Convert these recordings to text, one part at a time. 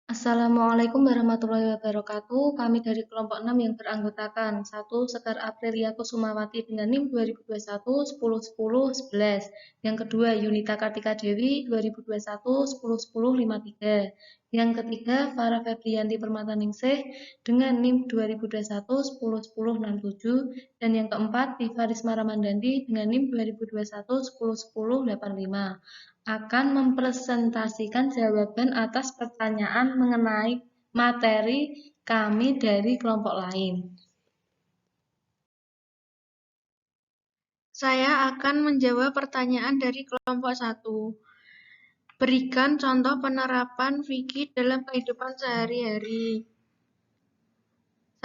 Assalamualaikum warahmatullahi wabarakatuh. Kami dari kelompok 6 yang beranggotakan 1. Sekar Aprilia Kusumawati dengan NIM 2021 10 10 11. Yang kedua, Yunita Kartika Dewi 2021 10 10 53. Yang ketiga, Farah Febrianti Permataningsih dengan NIM 2021 10 10 67. Dan yang keempat, Diva Risma Ramadhanti dengan NIM 2021 10 10 85 akan mempresentasikan jawaban atas pertanyaan mengenai materi kami dari kelompok lain. Saya akan menjawab pertanyaan dari kelompok 1. Berikan contoh penerapan fikih dalam kehidupan sehari-hari.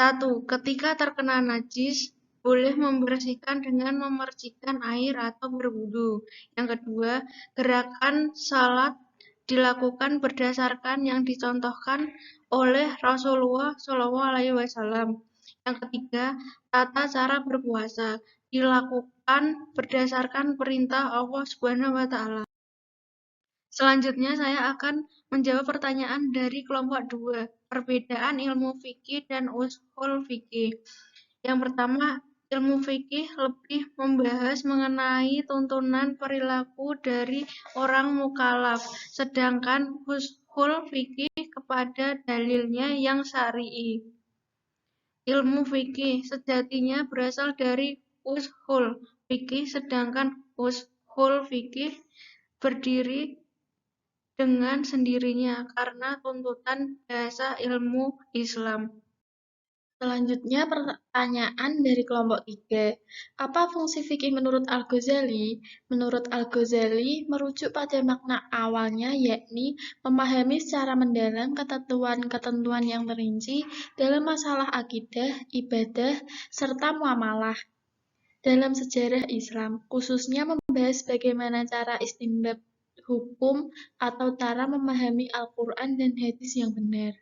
1. Ketika terkena najis, boleh membersihkan dengan memercikkan air atau berwudu. Yang kedua, gerakan salat dilakukan berdasarkan yang dicontohkan oleh Rasulullah SAW. Yang ketiga, tata cara berpuasa dilakukan berdasarkan perintah Allah Subhanahu wa Ta'ala. Selanjutnya saya akan menjawab pertanyaan dari kelompok 2, perbedaan ilmu fikih dan ushul fikih. Yang pertama, ilmu fikih lebih membahas mengenai tuntunan perilaku dari orang mukallaf, sedangkan ushul fikih kepada dalilnya yang syar'i. Ilmu fikih sejatinya berasal dari ushul fikih, sedangkan ushul fikih berdiri dengan sendirinya karena tuntutan dasar ilmu Islam. Selanjutnya pertanyaan dari kelompok 3. Apa fungsi fikih menurut Al-Ghazali? Menurut Al-Ghazali, merujuk pada makna awalnya yakni memahami secara mendalam ketentuan-ketentuan yang terrinci dalam masalah akidah, ibadah, serta muamalah. Dalam sejarah Islam, khususnya membahas bagaimana cara istinbab hukum atau cara memahami Al-Quran dan hadis yang benar.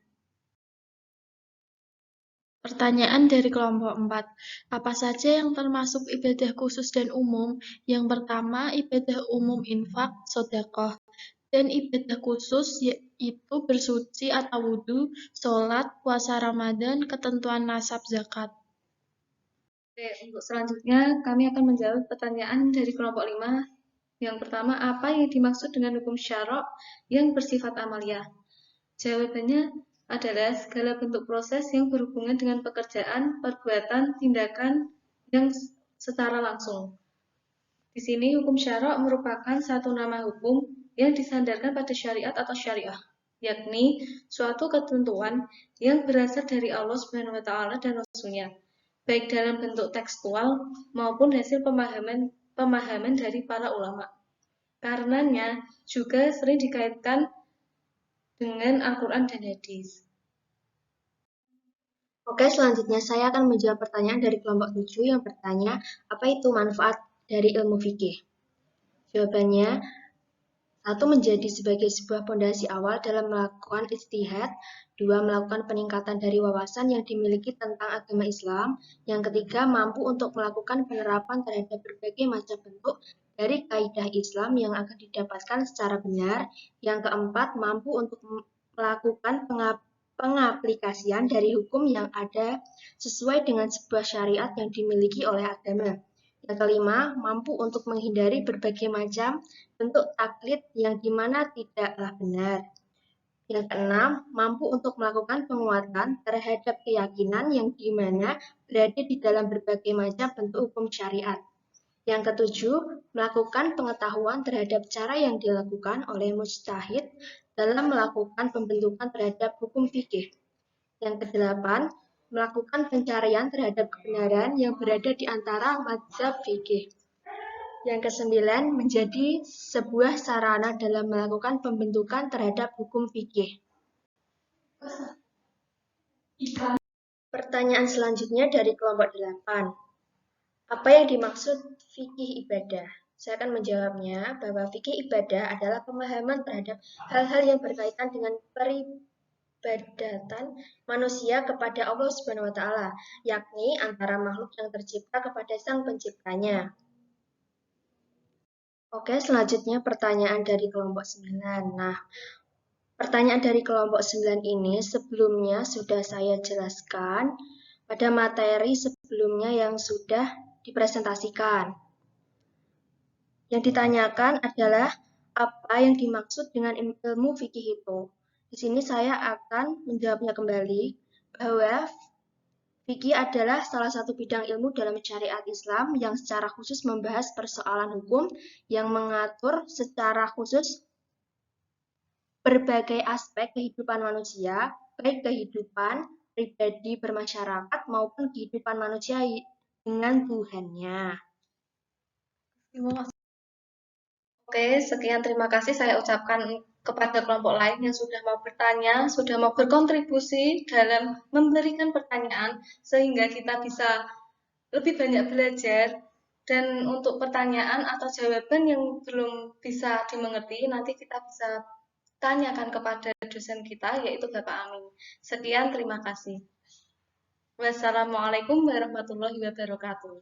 Pertanyaan dari kelompok 4. Apa saja yang termasuk ibadah khusus dan umum? Yang pertama, ibadah umum infak, sedekah. Dan ibadah khusus yaitu bersuci atau wudhu, sholat, puasa Ramadan, ketentuan nasab zakat. Oke, untuk selanjutnya kami akan menjawab pertanyaan dari kelompok 5. Yang pertama, apa yang dimaksud dengan hukum syara' yang bersifat amaliyah? Jawabannya adalah segala bentuk proses yang berhubungan dengan pekerjaan, perbuatan, tindakan yang secara langsung. Di sini hukum syara' merupakan satu nama hukum yang disandarkan pada syariat atau syariah, yakni suatu ketentuan yang berasal dari Allah Subhanahu wa Ta'ala dan Rasul-Nya, baik dalam bentuk tekstual maupun hasil pemahaman dari para ulama. Karenanya juga sering dikaitkan dengan Al-Quran dan hadis. Oke, selanjutnya saya akan menjawab pertanyaan dari kelompok 7 yang bertanya, apa itu manfaat dari ilmu fikih? Jawabannya, 1. Menjadi sebagai sebuah pondasi awal dalam melakukan ijtihad. 2. Melakukan peningkatan dari wawasan yang dimiliki tentang agama Islam. Yang ketiga, mampu untuk melakukan penerapan terhadap berbagai macam bentuk dari kaidah Islam yang akan didapatkan secara benar. Yang keempat, mampu untuk melakukan pengaplikasian dari hukum yang ada sesuai dengan sebuah syariat yang dimiliki oleh agama. Yang kelima, mampu untuk menghindari berbagai macam bentuk taklid yang dimana tidaklah benar. Yang keenam, mampu untuk melakukan penguatan terhadap keyakinan yang dimana berada di dalam berbagai macam bentuk hukum syariat. Yang ketujuh, melakukan pengetahuan terhadap cara yang dilakukan oleh mujtahid dalam melakukan pembentukan terhadap hukum fikih. Yang kedelapan, melakukan pencarian terhadap kebenaran yang berada di antara mazhab fikih. Yang kesembilan, menjadi sebuah sarana dalam melakukan pembentukan terhadap hukum fikih. Pertanyaan selanjutnya dari kelompok 8. Apa yang dimaksud fikih ibadah? Saya akan menjawabnya bahwa fikih ibadah adalah pemahaman terhadap hal-hal yang berkaitan dengan peribadatan manusia kepada Allah Subhanahu wa Ta'ala, yakni antara makhluk yang tercipta kepada Sang Penciptanya. Oke, selanjutnya pertanyaan dari kelompok 9. Nah, Pertanyaan dari kelompok 9 ini sebelumnya sudah saya jelaskan pada materi sebelumnya yang sudah dipresentasikan. Yang ditanyakan adalah apa yang dimaksud dengan ilmu fikih itu. Di sini saya akan menjawabnya kembali bahwa fikih adalah salah satu bidang ilmu dalam syariat Islam yang secara khusus membahas persoalan hukum yang mengatur secara khusus berbagai aspek kehidupan manusia, baik kehidupan pribadi bermasyarakat maupun kehidupan manusia dengan Tuhannya. Oke, sekian terima kasih saya ucapkan kepada kelompok lain yang sudah mau bertanya, sudah mau berkontribusi dalam memberikan pertanyaan, sehingga kita bisa lebih banyak belajar. Dan untuk pertanyaan atau jawaban yang belum bisa dimengerti, nanti kita bisa tanyakan kepada dosen kita, yaitu Bapak Amin. Sekian, terima kasih. Wassalamualaikum warahmatullahi wabarakatuh.